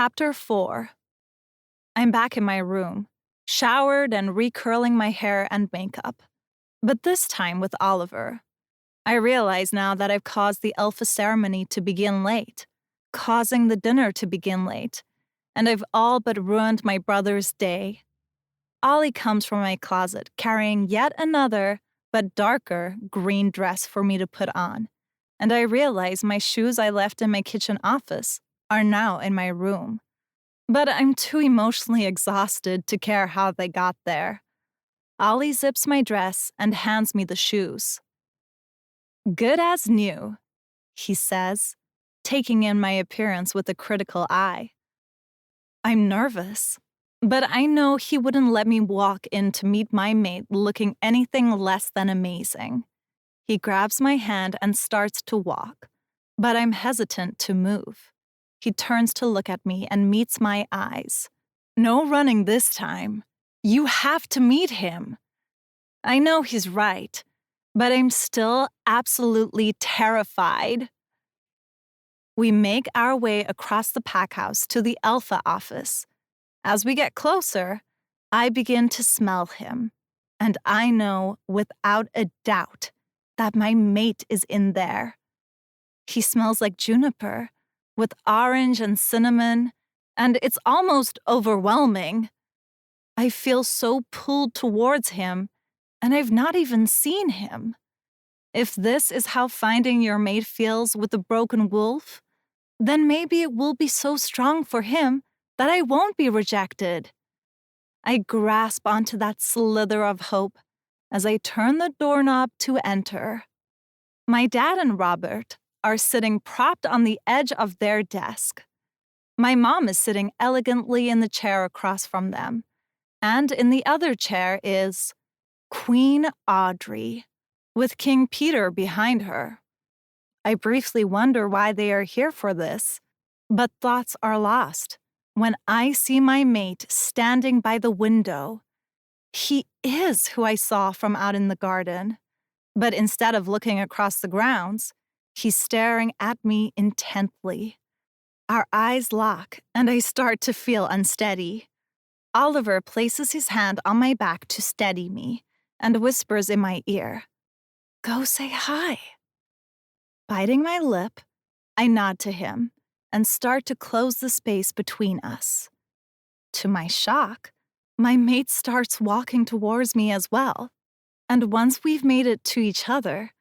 Chapter 4. I'm back in my room, showered and recurling my hair and makeup. But this time with Oliver. I realize now that I've caused the Alpha ceremony to begin late, causing the dinner to begin late, and I've all but ruined my brother's day. Ollie comes from my closet carrying yet another, but darker, green dress for me to put on, and I realize my shoes I left in my kitchen office are now in my room. But I'm too emotionally exhausted to care how they got there. Ollie zips my dress and hands me the shoes. "Good as new," he says, taking in my appearance with a critical eye. I'm nervous, but I know he wouldn't let me walk in to meet my mate looking anything less than amazing. He grabs my hand and starts to walk, but I'm hesitant to move. He turns to look at me and meets my eyes. "No running this time. You have to meet him." I know he's right, but I'm still absolutely terrified. We make our way across the pack house to the Alpha office. As we get closer, I begin to smell him, and I know without a doubt that my mate is in there. He smells like juniper, with orange and cinnamon, and it's almost overwhelming. I feel so pulled towards him, and I've not even seen him. If this is how finding your mate feels with a broken wolf, then maybe it will be so strong for him that I won't be rejected. I grasp onto that slither of hope as I turn the doorknob to enter. My dad and Robert are sitting propped on the edge of their desk. My mom is sitting elegantly in the chair across from them, and in the other chair is Queen Audrey, with King Peter behind her. I briefly wonder why they are here for this, but thoughts are lost when I see my mate standing by the window. He is who I saw from out in the garden, but instead of looking across the grounds, he's staring at me intently. Our eyes lock, and I start to feel unsteady. Oliver places his hand on my back to steady me and whispers in my ear, "Go say hi." Biting my lip, I nod to him and start to close the space between us. To my shock, my mate starts walking towards me as well, and once we've made it to each other,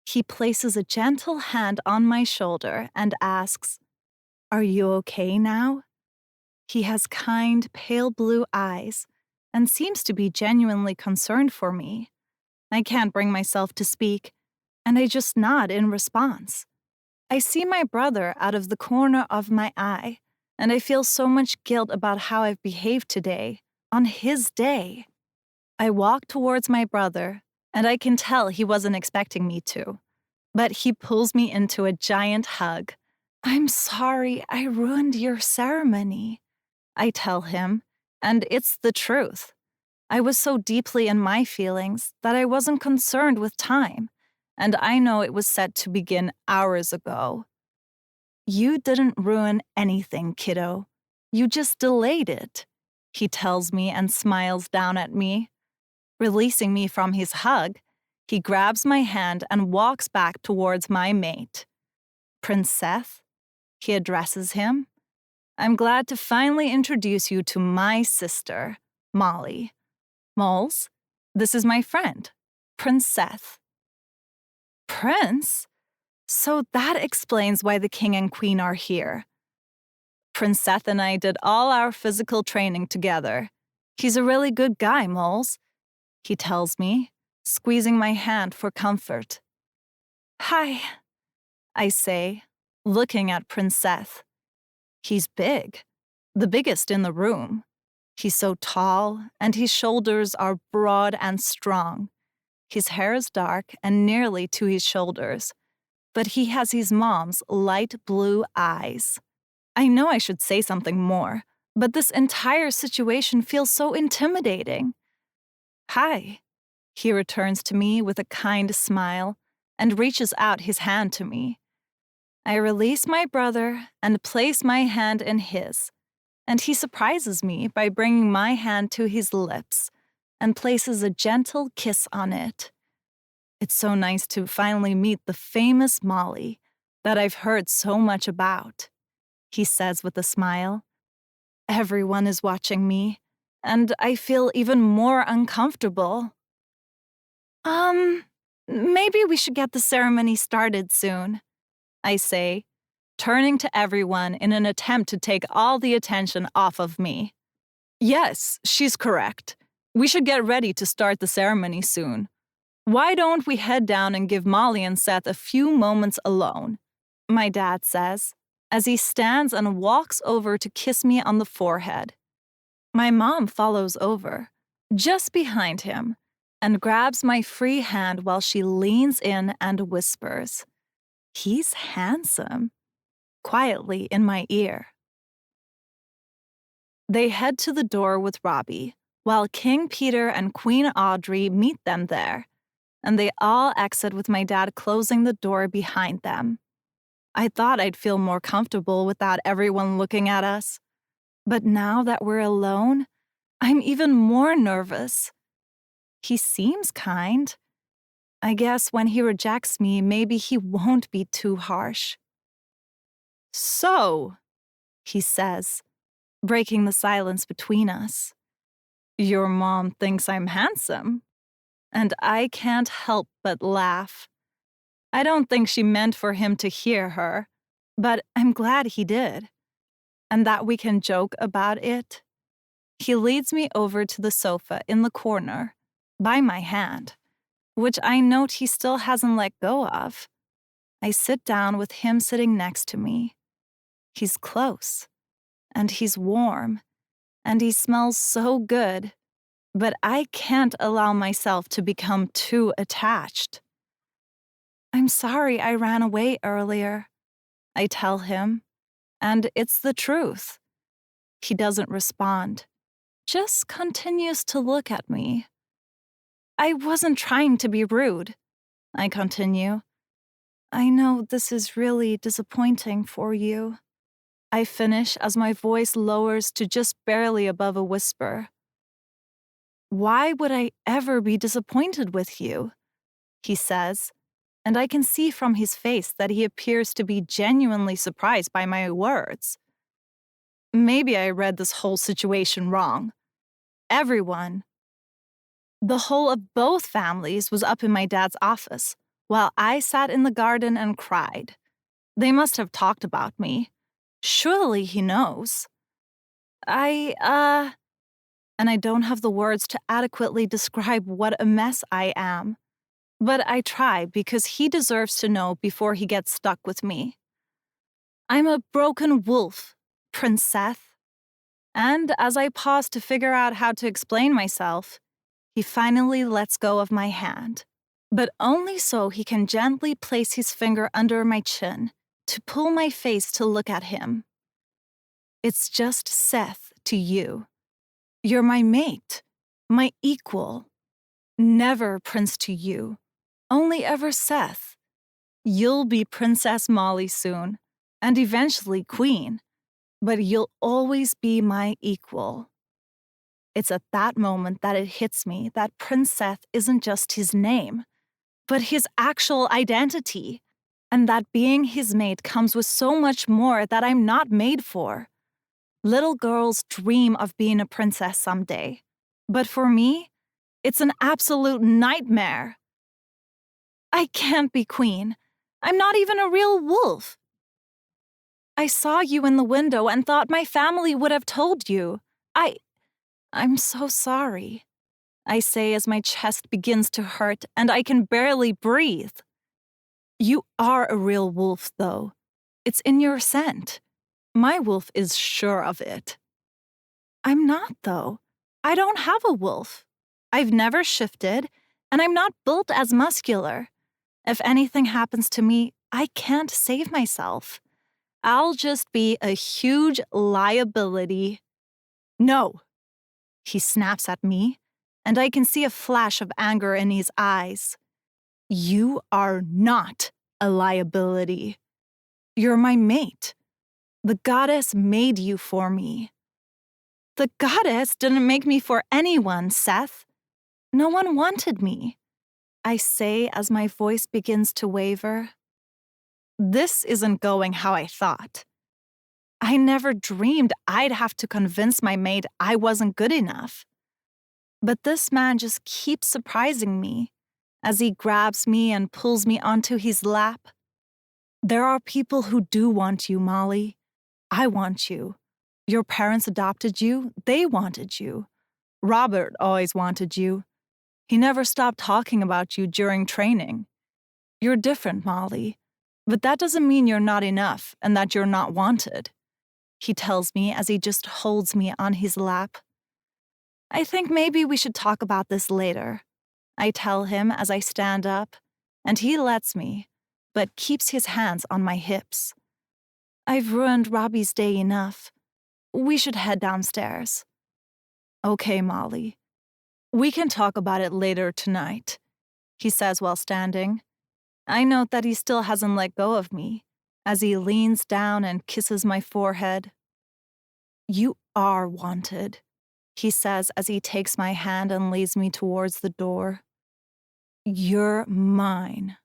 he places a gentle hand on my shoulder and asks, "Are you okay now?" He has kind, pale blue eyes and seems to be genuinely concerned for me. I can't bring myself to speak, and I just nod in response. I see my brother out of the corner of my eye, and I feel so much guilt about how I've behaved today, on his day. I walk towards my brother, and I can tell he wasn't expecting me to, but he pulls me into a giant hug. "I'm sorry I ruined your ceremony," I tell him, and it's the truth. I was so deeply in my feelings that I wasn't concerned with time, and I know it was set to begin hours ago. "You didn't ruin anything, kiddo. You just delayed it," he tells me and smiles down at me. Releasing me from his hug, he grabs my hand and walks back towards my mate. "Prince Seth," he addresses him, "I'm glad to finally introduce you to my sister, Molly. Moles, this is my friend, Prince Seth." "Prince? So that explains why the king and queen are here. Prince Seth and I did all our physical training together. He's a really good guy, Moles," he tells me, squeezing my hand for comfort. "Hi," I say, looking at Prince Seth. He's big, the biggest in the room. He's so tall, and his shoulders are broad and strong. His hair is dark and nearly to his shoulders, but he has his mom's light blue eyes. I know I should say something more, but this entire situation feels so intimidating. "Hi," he returns to me with a kind smile and reaches out his hand to me. I release my brother and place my hand in his, and he surprises me by bringing my hand to his lips and places a gentle kiss on it. It's so nice to finally meet the famous Molly that I've heard so much about, he says with a smile. Everyone is watching me, and I feel even more uncomfortable. Maybe we should get the ceremony started soon, I say, turning to everyone in an attempt to take all the attention off of me. Yes, she's correct. We should get ready to start the ceremony soon. Why don't we head down and give Molly and Seth a few moments alone? My dad says, as he stands and walks over to kiss me on the forehead. My mom follows over, just behind him, and grabs my free hand while she leans in and whispers, "He's handsome," quietly in my ear. They head to the door with Robbie, while King Peter and Queen Audrey meet them there, and they all exit with my dad closing the door behind them. I thought I'd feel more comfortable without everyone looking at us, but now that we're alone, I'm even more nervous. He seems kind. I guess when he rejects me, maybe he won't be too harsh. So, he says, breaking the silence between us. Your mom thinks I'm handsome. And I can't help but laugh. I don't think she meant for him to hear her, but I'm glad he did. And that we can joke about it. He leads me over to the sofa in the corner, by my hand, which I note he still hasn't let go of. I sit down with him sitting next to me. He's close, and he's warm, and he smells so good, but I can't allow myself to become too attached. I'm sorry I ran away earlier, I tell him, and it's the truth. He doesn't respond, just continues to look at me. I wasn't trying to be rude, I continue. I know this is really disappointing for you. I finish as my voice lowers to just barely above a whisper. Why would I ever be disappointed with you? He says, and I can see from his face that he appears to be genuinely surprised by my words. Maybe I read this whole situation wrong. Everyone, the whole of both families, was up in my dad's office, while I sat in the garden and cried. They must have talked about me. Surely he knows. And I don't have the words to adequately describe what a mess I am. But I try because he deserves to know before he gets stuck with me. I'm a broken wolf, Prince Seth. And as I pause to figure out how to explain myself, he finally lets go of my hand, but only so he can gently place his finger under my chin to pull my face to look at him. It's just Seth to you. You're my mate, my equal. Never Prince to you. Only ever Seth. You'll be Princess Molly soon, and eventually Queen, but you'll always be my equal. It's at that moment that it hits me that Prince Seth isn't just his name, but his actual identity, and that being his mate comes with so much more that I'm not made for. Little girls dream of being a princess someday, but for me, it's an absolute nightmare. I can't be queen. I'm not even a real wolf. I saw you in the window and thought my family would have told you. I'm so sorry, I say as my chest begins to hurt and I can barely breathe. You are a real wolf, though. It's in your scent. My wolf is sure of it. I'm not, though. I don't have a wolf. I've never shifted, and I'm not built as muscular. If anything happens to me, I can't save myself. I'll just be a huge liability. No, he snaps at me, and I can see a flash of anger in his eyes. You are not a liability. You're my mate. The goddess made you for me. The goddess didn't make me for anyone, Seth. No one wanted me, I say as my voice begins to waver. This isn't going how I thought. I never dreamed I'd have to convince my maid I wasn't good enough. But this man just keeps surprising me as he grabs me and pulls me onto his lap. There are people who do want you, Molly. I want you. Your parents adopted you. They wanted you. Robert always wanted you. He never stopped talking about you during training. You're different, Molly. But that doesn't mean you're not enough and that you're not wanted, he tells me as he just holds me on his lap. I think maybe we should talk about this later, I tell him as I stand up, and he lets me, but keeps his hands on my hips. I've ruined Robbie's day enough. We should head downstairs. Okay, Molly. We can talk about it later tonight, he says while standing. I note that he still hasn't let go of me, as he leans down and kisses my forehead. You are wanted, he says as he takes my hand and leads me towards the door. You're mine.